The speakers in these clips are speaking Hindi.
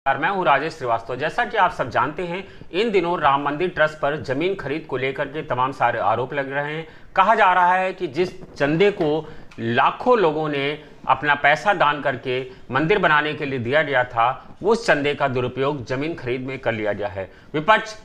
और मैं हूं राजेश श्रीवास्तव। जैसा कि आप सब जानते हैं, इन दिनों राम मंदिर ट्रस्ट पर जमीन खरीद को लेकर के तमाम सारे आरोप लग रहे हैं। कहा जा रहा है कि जिस चंदे को लाखों लोगों ने अपना पैसा दान करके मंदिर बनाने के लिए दिया गया था, उस चंदे का दुरुपयोग जमीन खरीद में कर लिया गया है। विपक्ष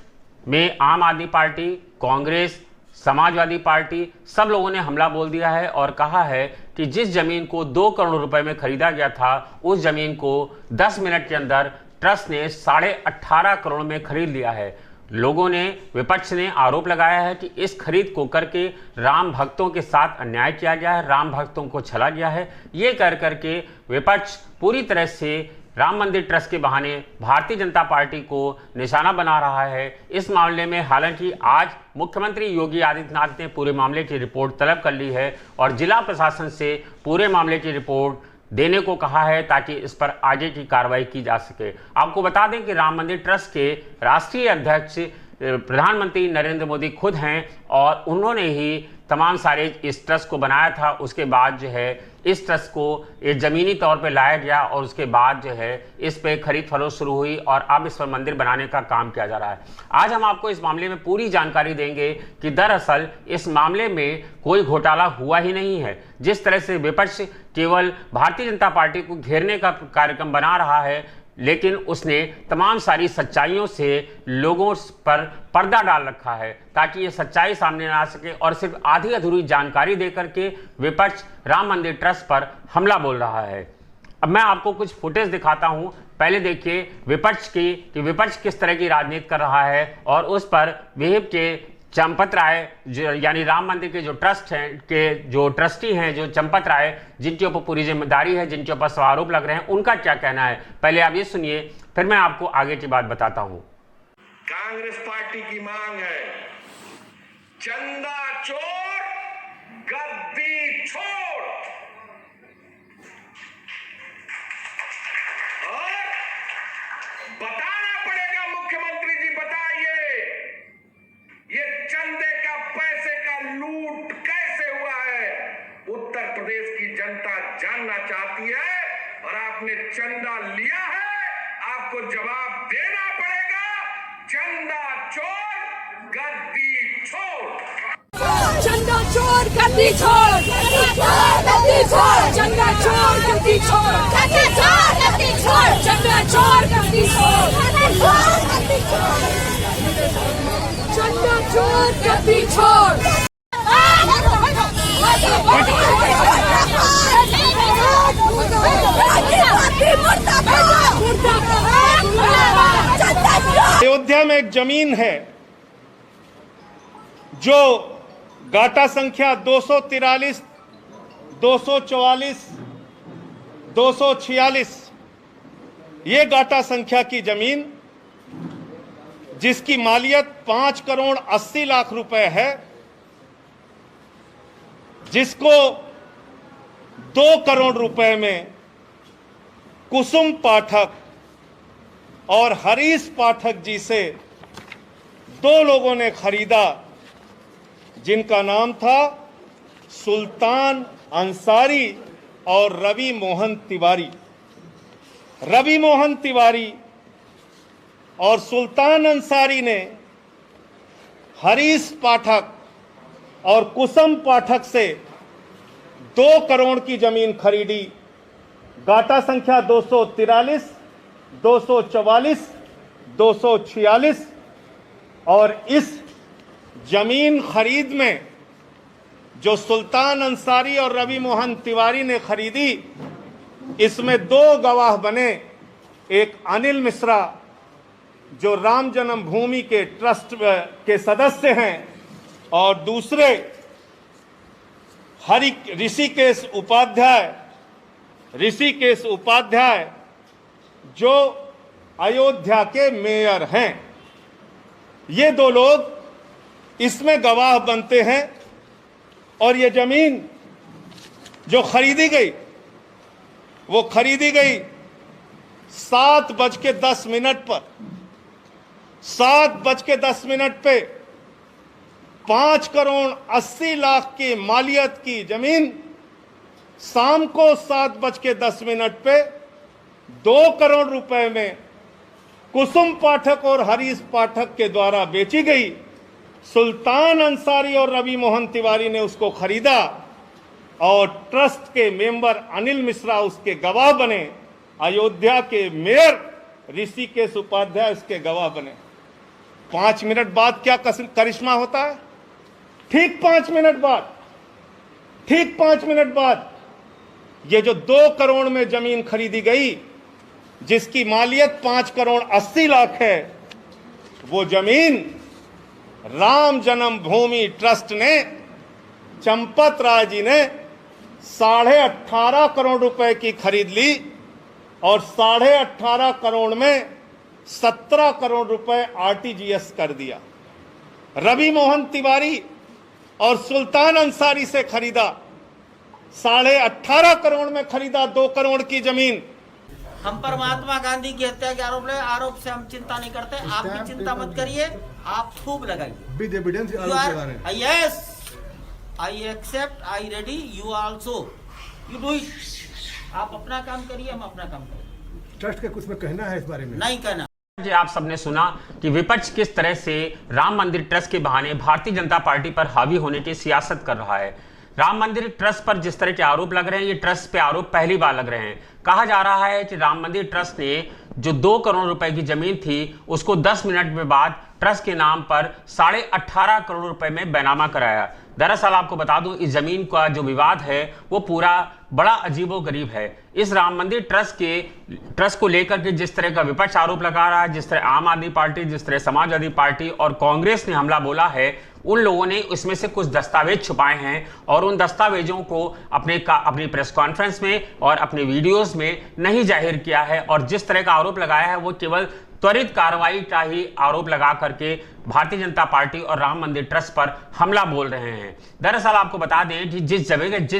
में आम आदमी पार्टी, कांग्रेस, समाजवादी पार्टी, सब लोगों ने हमला बोल दिया है और कहा है कि जिस जमीन को 2 करोड़ रुपए में खरीदा गया था, उस जमीन को 10 मिनट के अंदर ट्रस्ट ने 18.5 करोड़ में खरीद लिया है। लोगों ने, विपक्ष ने आरोप लगाया है कि इस खरीद को करके राम भक्तों के साथ अन्याय किया गया है, राम भक्तों को छला गया है। ये कर करके विपक्ष पूरी तरह से राम मंदिर ट्रस्ट के बहाने भारतीय जनता पार्टी को निशाना बना रहा है। इस मामले में हालांकि आज मुख्यमंत्री योगी आदित्यनाथ ने पूरे मामले की रिपोर्ट तलब कर ली है और जिला प्रशासन से पूरे मामले की रिपोर्ट देने को कहा है ताकि इस पर आगे की कार्रवाई की जा सके। आपको बता दें कि राम मंदिर ट्रस्ट के राष्ट्रीय अध्यक्ष प्रधानमंत्री नरेंद्र मोदी खुद हैं और उन्होंने ही तमाम सारे इस ट्रस्ट को बनाया था। उसके बाद जो है इस ट्रस्ट को एक ज़मीनी तौर पे लाया गया और उसके बाद जो है इस पे खरीद फरोख्त शुरू हुई और अब इस पर मंदिर बनाने का काम किया जा रहा है। आज हम आपको इस मामले में पूरी जानकारी देंगे कि दरअसल इस मामले में कोई घोटाला हुआ ही नहीं है। जिस तरह से विपक्ष केवल भारतीय जनता पार्टी को घेरने का कार्यक्रम बना रहा है, लेकिन उसने तमाम सारी सच्चाइयों से लोगों पर पर्दा डाल रखा है ताकि ये सच्चाई सामने ना आ सके और सिर्फ आधी अधूरी जानकारी देकर के विपक्ष राम मंदिर ट्रस्ट पर हमला बोल रहा है। अब मैं आपको कुछ फुटेज दिखाता हूं। पहले देखिए विपक्ष की कि विपक्ष किस तरह की राजनीति कर रहा है और उस पर विहिप के चंपत राय यानी राम मंदिर के जो ट्रस्ट हैं के जो ट्रस्टी हैं, जो चंपत राय, जिनके ऊपर पूरी जिम्मेदारी है, जिनके ऊपर आरोप लग रहे हैं, उनका क्या कहना है पहले आप ये सुनिए, फिर मैं आपको आगे की बात बताता हूं। कांग्रेस पार्टी की मांग है चंदा चोर गद्दी छोड़ और बताना पड़ेगा मुख्यमंत्री जी, बताइए ये चंदे का पैसे का लूट कैसे हुआ है। उत्तर प्रदेश की जनता जानना चाहती है और आपने चंदा लिया है, आपको जवाब देना पड़ेगा। चंदा चोर गद्दी छोड़, चंदा चोर गद्दी छोड़, गद्दी छोड़, चंदा चोर गद्दी छोड़, गद्दी छोड़, गद्दी छोड़, चंदा चोर गद्दी छोड़, चंदा चोर गद्दी छोड़। अयोध्या में एक जमीन है जो गाटा संख्या 243, 244, 246, ये गाटा संख्या की जमीन जिसकी मालियत 5 करोड़ 80 लाख रुपए है, जिसको 2 करोड़ रुपए में कुसुम पाठक और हरीश पाठक जी से 2 लोगों ने खरीदा, जिनका नाम था सुल्तान अंसारी और रवि मोहन तिवारी। रवि मोहन तिवारी और सुल्तान अंसारी ने हरीश पाठक और कुसुम पाठक से 2 करोड़ की जमीन खरीदी। गाटा संख्या 243, 244, 246 और इस जमीन खरीद में जो सुल्तान अंसारी और रवि मोहन तिवारी ने खरीदी, इसमें 2 गवाह बने। एक अनिल मिश्रा जो राम जन्मभूमि के ट्रस्ट के सदस्य हैं और दूसरे ऋषिकेश उपाध्याय जो अयोध्या के मेयर हैं। ये 2 लोग इसमें गवाह बनते हैं और ये जमीन जो खरीदी गई वो खरीदी गई 7:10 पर। 7:10 पे 5 करोड़ 80 लाख की मालियत की जमीन शाम को 7:10 पे 2 करोड़ रुपए में कुसुम पाठक और हरीश पाठक के द्वारा बेची गई। सुल्तान अंसारी और रवि मोहन तिवारी ने उसको खरीदा और ट्रस्ट के मेंबर अनिल मिश्रा उसके गवाह बने। अयोध्या के मेयर ऋषिकेश उपाध्याय उसके गवाह बने। 5 मिनट बाद क्या करिश्मा होता है? ठीक 5 मिनट बाद ये जो 2 करोड़ में जमीन खरीदी गई, जिसकी मालियत 5 करोड़ 80 लाख है, वो जमीन राम जन्मभूमि ट्रस्ट ने, चंपत राय जी ने 18.5 करोड़ रुपए की खरीद ली और 18.5 करोड़ में 17 करोड़ रुपए आरटीजीएस कर दिया। रवि मोहन तिवारी और सुल्तान अंसारी से खरीदा, 18.5 करोड़ में खरीदा 2 करोड़ की जमीन। हम पर महात्मा गांधी की हत्या के आरोप से हम चिंता नहीं करते। आप भी चिंता मत करिए, आप खूब लगाइए। Yes, I accept, I ready, you also, you do it. आप अपना काम करिए, हम अपना काम करिए। ट्रस्ट का कुछ में कहना है इस बारे में? नहीं कहना। जी, आप सबने सुना कि विपक्ष किस तरह से राम मंदिर ट्रस्ट के बहाने भारतीय जनता पार्टी पर हावी होने की सियासत कर रहा है। राम मंदिर ट्रस्ट पर जिस तरह के आरोप लग रहे हैं, ये ट्रस्ट पे आरोप पहली बार लग रहे हैं। कहा जा रहा है कि राम मंदिर ट्रस्ट ने जो 2 करोड़ रुपए की जमीन थी, उसको 10 मिनट में बाद ट्रस्ट के नाम पर 18.5 करोड़ रुपए में बैनामा कराया। दरअसल आपको बता दूं, इस जमीन का जो विवाद है वो पूरा बड़ा अजीबोगरीब है। इस राम मंदिर ट्रस्ट को लेकर के जिस तरह का विपक्ष आरोप लगा रहा है, जिस तरह आम आदमी पार्टी, जिस तरह समाजवादी पार्टी और कांग्रेस ने हमला बोला है, उन लोगों ने उसमें से कुछ दस्तावेज छुपाए हैं और उन दस्तावेजों को अपनी प्रेस कॉन्फ्रेंस में और अपने वीडियोस में नहीं जाहिर किया है। और जिस तरह का आरोप लगाया है वो केवल त्वरित कार्रवाई का ही आरोप लगा करके भारतीय जनता पार्टी और राम मंदिर ट्रस्ट पर हमला बोल रहे हैं। दरअसल आपको बता दें कि जिस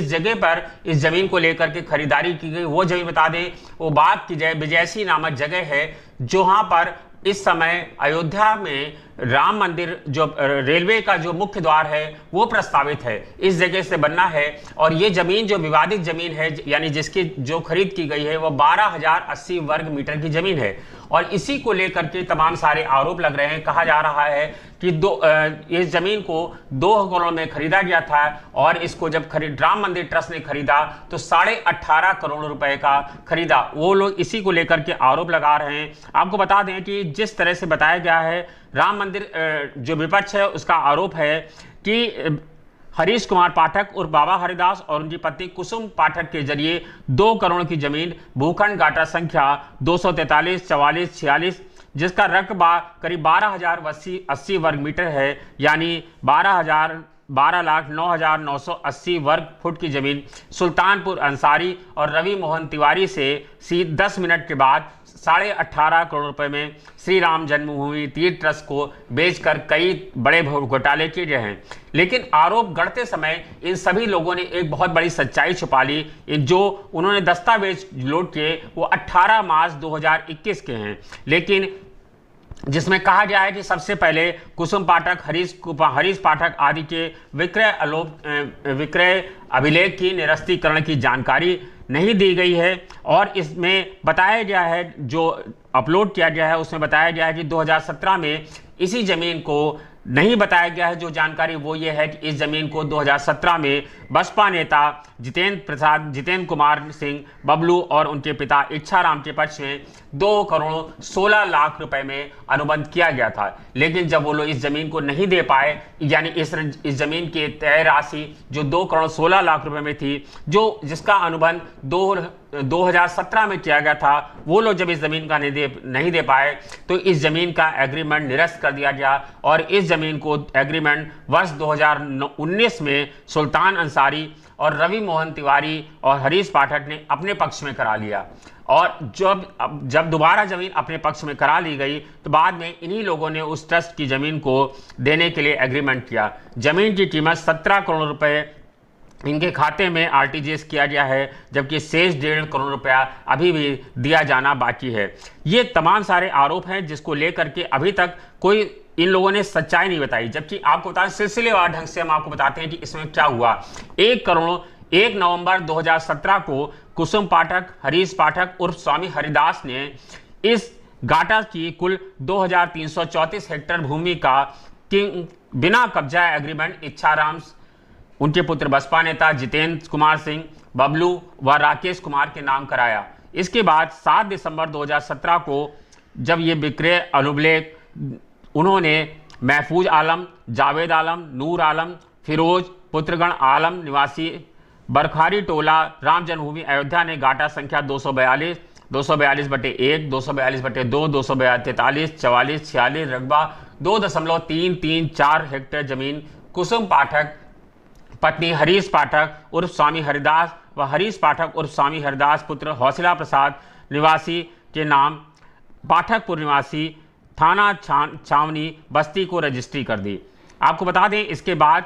जगह पर इस जमीन को लेकर के खरीदारी की गई, वो जमीन बता दें वो बाग की बिजैसी नामक जगह है, जहां पर इस समय अयोध्या में राम मंदिर जो रेलवे का जो मुख्य द्वार है वो प्रस्तावित है, इस जगह से बनना है। और ये जमीन जो विवादित जमीन है, यानी जिसकी जो खरीद की गई है, वो 12,080 वर्ग मीटर की जमीन है। और इसी को लेकर के तमाम सारे आरोप लग रहे हैं। कहा जा रहा है कि इस जमीन को 2 करोड़ में खरीदा गया था और इसको जब राम मंदिर ट्रस्ट ने खरीदा तो 18.5 करोड़ रुपए का खरीदा। वो लोग इसी को लेकर के आरोप लगा रहे हैं। आपको बता दें कि जिस तरह से बताया गया है, राम मंदिर जो विपक्ष है उसका आरोप है कि हरीश कुमार पाठक और बाबा हरिदास और उनकी पत्नी कुसुम पाठक के जरिए 2 करोड़ की जमीन भूखंड गाटा संख्या 243, 44, 46, जिसका रकबा करीब 12,080 वर्ग मीटर है, यानी 12,09,980 वर्ग फुट की जमीन सुल्तानपुर अंसारी और रवि मोहन तिवारी से 10 मिनट के बाद 18.5 करोड़ रुपए में श्री राम जन्मभूमि तीर्थ ट्रस्ट को बेचकर कई बड़े घोटाले किए गए हैं। लेकिन आरोप गढ़ते समय इन सभी लोगों ने एक बहुत बड़ी सच्चाई छुपा ली। जो उन्होंने दस्तावेज लोड किए वो 18 मार्च 2021 के हैं, लेकिन जिसमें कहा गया है कि सबसे पहले कुसुम पाठक, हरीश पाठक आदि के विक्रय अभिलेख की निरस्तीकरण की जानकारी नहीं दी गई है। और इसमें बताया गया है, जो अपलोड किया गया है उसमें बताया गया है कि 2017 में इसी जमीन को नहीं बताया गया है। जो जानकारी वो ये है कि इस जमीन को 2017 में बसपा नेता जितेंद्र कुमार सिंह बबलू और उनके पिता इच्छाराम के पक्ष में 2 करोड़ 16 लाख रुपए में अनुबंध किया गया था। लेकिन जब वो लोग इस जमीन को नहीं दे पाए, यानी इस जमीन की तय राशि जो 2 करोड़ 16 लाख रुपए में थी, जिसका अनुबंध 2017 में किया गया था, वो लोग जब इस जमीन का नहीं दे पाए तो इस जमीन का एग्रीमेंट निरस्त कर दिया गया। और इस जमीन को एग्रीमेंट वर्ष 2019 में सुल्तान अंसारी और रवि मोहन तिवारी और हरीश पाठक ने अपने पक्ष में करा लिया। और जब दोबारा जमीन अपने पक्ष में करा ली गई तो बाद में इन्हीं लोगों ने उस ट्रस्ट की जमीन को देने के लिए एग्रीमेंट किया। जमीन की कीमत 17 करोड़ रुपए इनके खाते में आरटीजीएस किया गया है, जबकि शेष 1.5 करोड़ रुपया अभी भी दिया जाना बाकी है। ये तमाम सारे आरोप हैं जिसको लेकर के अभी तक कोई इन लोगों ने सच्चाई नहीं बताई। जबकि आपको बताएं, सिलसिलेवार ढंग से हम आपको बताते हैं कि इसमें क्या हुआ। 1 नवंबर 2017 को कुसुम पाठक, हरीश पाठक उर्फ स्वामी हरिदास ने इस घाटा की कुल 2334 हेक्टेयर भूमि का बिना कब्जा एग्रीमेंट इच्छाराम, उनके पुत्र बसपा नेता जितेंद्र कुमार सिंह, बबलू व राकेश कुमार के नाम कराया। इसके बाद 7 दिसंबर 2017 को जब ये विक्रय अनुलेख उन्होंने महफूज आलम, जावेद आलम, नूर आलम, फिरोज पुत्रगण आलम निवासी बरखारी टोला, राम जन्मभूमि अयोध्या ने घाटा संख्या 242, 242/1, 242/2, 243, 44, 46 रकबा 2.334 हेक्टेयर जमीन कुसुम पाठक पत्नी हरीश पाठक उर्फ स्वामी हरिदास व हरीश पाठक उर्फ स्वामी हरिदास पुत्र हौसला प्रसाद निवासी के नाम पाठकपुर निवासी थाना छावनी बस्ती को रजिस्ट्री कर दी। आपको बता दें इसके बाद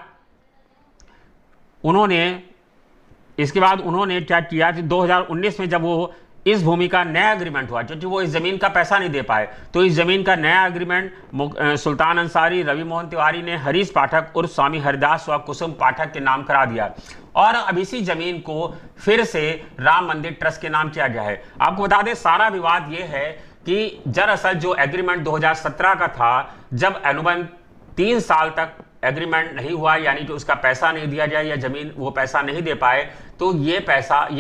उन्होंने क्या किया कि 2019 में जब वो इस भूमि का नया एग्रीमेंट हुआ, क्योंकि वो इस जमीन का पैसा नहीं दे पाए, तो इस जमीन का नया एग्रीमेंट सुल्तान अंसारी, रवि मोहन तिवारी ने हरीश पाठक उर्फ स्वामी हरिदास व कुसुम पाठक के नाम करा दिया और अब इसी जमीन को फिर से राम मंदिर ट्रस्ट के नाम किया गया है। आपको बता दें सारा विवाद ये है कि दरअसल जो एग्रीमेंट 2017 का था, जब अनुबंध 3 साल तक एग्रीमेंट नहीं हुआ, यानी कि उसका पैसा नहीं दिया जाए या जमीन वो पैसा नहीं दे पाए, तो ये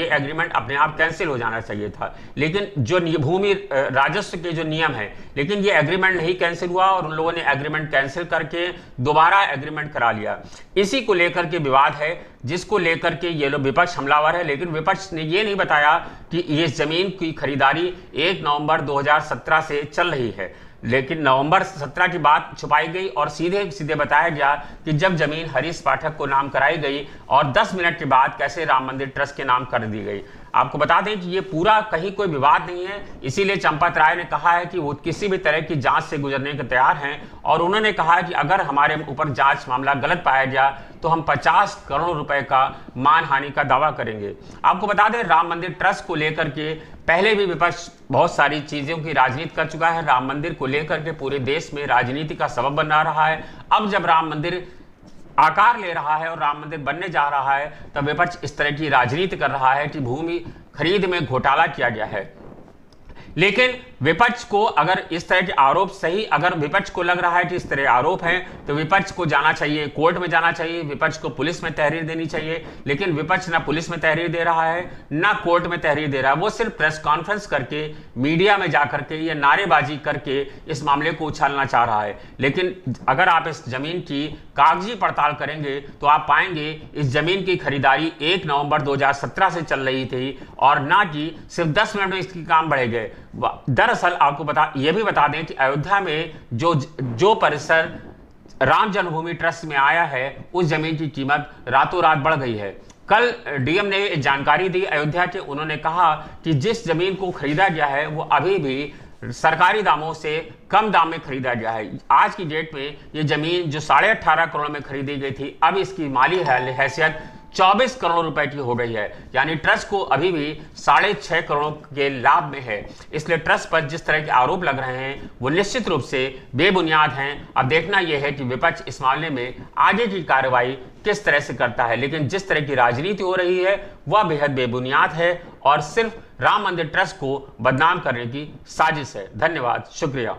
एग्रीमेंट अपने आप कैंसिल हो जाना चाहिए था। लेकिन जो भूमि राजस्व के जो नियम है, लेकिन ये एग्रीमेंट नहीं कैंसिल हुआ और उन लोगों ने एग्रीमेंट कैंसिल करके दोबारा एग्रीमेंट करा लिया। इसी को लेकर के विवाद है, जिसको लेकर के ये लोग विपक्ष हमलावर है। लेकिन विपक्ष ने ये नहीं बताया कि ये जमीन की खरीदारी 1 नवंबर 2017 से चल रही है, लेकिन नवंबर 17 की बात छुपाई गई और सीधे बताया गया कि जब जमीन हरीश पाठक को नाम कराई गई और 10 मिनट के बाद कैसे राम मंदिर ट्रस्ट के नाम कर दी गई। आपको बता दें कि ये पूरा कहीं कोई विवाद नहीं है, इसीलिए चंपत राय ने कहा है कि वो किसी भी तरह की जांच से गुजरने के तैयार हैं और उन्होंने कहा है कि अगर हमारे ऊपर जांच मामला गलत पाया गया तो हम 50 करोड़ रुपए का मानहानि का दावा करेंगे। आपको बता दें राम मंदिर ट्रस्ट को लेकर के पहले भी विपक्ष बहुत सारी चीजों की राजनीति कर चुका है। राम मंदिर को लेकर के पूरे देश में राजनीति का सबब बना रहा है। अब जब राम मंदिर आकार ले रहा है और राम मंदिर बनने जा रहा है, तब विपक्ष इस तरह की राजनीति कर रहा है कि भूमि खरीद में घोटाला किया गया है। लेकिन विपक्ष को अगर इस तरह के आरोप अगर विपक्ष को लग रहा है कि इस तरह आरोप हैं, तो विपक्ष को जाना चाहिए, कोर्ट में जाना चाहिए, विपक्ष को पुलिस में तहरीर देनी चाहिए। लेकिन विपक्ष ना पुलिस में तहरीर दे रहा है, ना कोर्ट में तहरीर दे रहा है। वो सिर्फ प्रेस कॉन्फ्रेंस करके, मीडिया में जाकर के या नारेबाजी करके इस मामले को उछालना चाह रहा है। लेकिन अगर आप इस जमीन की कागजी पड़ताल करेंगे तो आप पाएंगे इस जमीन की खरीदारी 1 नवंबर 2017 से चल रही थी और ना कि सिर्फ 10 मिनट में इसके काम बढ़े गए। दरअसल आपको ये भी बता दें कि अयोध्या में जो परिसर राम जन्मभूमि ट्रस्ट में आया है, उस जमीन की कीमत रातों रात बढ़ गई है। कल डीएम ने जानकारी दी अयोध्या के, उन्होंने कहा कि जिस जमीन को खरीदा गया है वो अभी भी सरकारी दामों से कम दाम में खरीदा गया है। आज की डेट में ये जमीन जो 18.5 करोड़ में खरीदी गई थी, अब इसकी माली हैसियत 24 करोड़ रुपए की हो गई है। यानी ट्रस्ट को अभी भी 6.5 करोड़ के लाभ में है। इसलिए ट्रस्ट पर जिस तरह के आरोप लग रहे हैं वो निश्चित रूप से बेबुनियाद हैं। अब देखना यह है कि विपक्ष इस मामले में आगे की कार्रवाई किस तरह से करता है। लेकिन जिस तरह की राजनीति हो रही है वह बेहद बेबुनियाद है और सिर्फ राम मंदिर ट्रस्ट को बदनाम करने की साजिश है। धन्यवाद, शुक्रिया।